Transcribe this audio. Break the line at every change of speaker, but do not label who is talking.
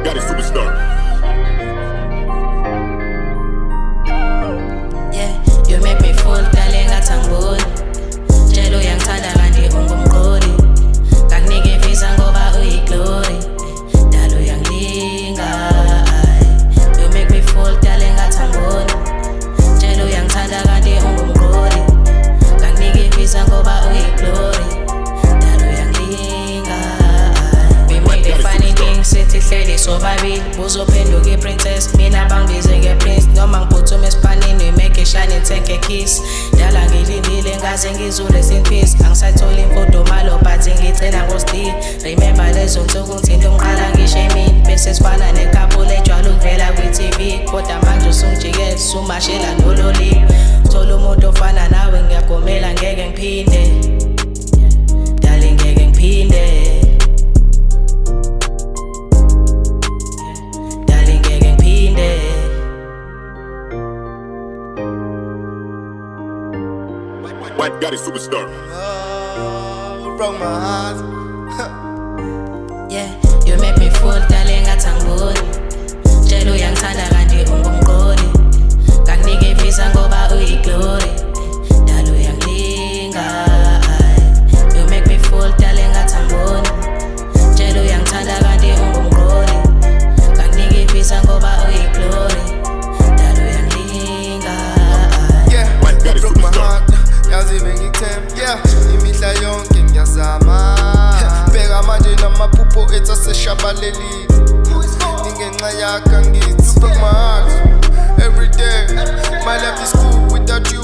Got it, superstar.
Yeah, you make me fool, darling, ngathi angiboni. Tshela uyangithanda kanti ungumqoli. Ngakunika ivisa ngoba uyi-glory. Dala uyangilinga. You make me fool, darling, ngathi angiboni. Tshela uyangithanda kanti ungumqoli. Ngakunika ivisa ngoba uyi-glory. Dala uyangilinga. We make the funny things, sithi hleli sobabili. Buzophenduka i-princess, mina bangibize nge-prince. Noma ngiphuthume esiphanini, we make it shine and take a kiss. Dala ngilindile ngaze ngizule in peace. Angisatholi imfudumalo but ngigcina ngo-still. Remember lezo nsuku ngithinta umqala ngisho emini. Bese sifana nekhaphula ejwayele ukuvela kwi-TV. Kodwa manje usungijikele, usumashela nololiwe. Thola umuntu ofana nawe ngiyagomela ngeke ngiphinde. Dale ngeke ngiphinde. Dale ngeke ngiphinde.
White got it, superstar.
Oh, broke my heart.
Yeah, you make me fool, darling, ngathi angiboni. Tshela uyangithanda kanti ungumqoli. Ngakunika ivisa ngoba uyi-glory. Dala uyangilinga. You make me fool, darling, ngathi angiboni. Tshela uyangithanda kanti ungumqoli. Ngakunika ivisa ngoba uyi-glory. Dala uyangilinga.
Yeah,
White got it,
broke my
superstar.
heart. Yazi bengithemba, yeah, imihla yonke ngiyazama. Bheka manje namaphupho ethu aseshabalelile. Ingenxa yakho angithi. You broke my heart every day. My life is cool without you.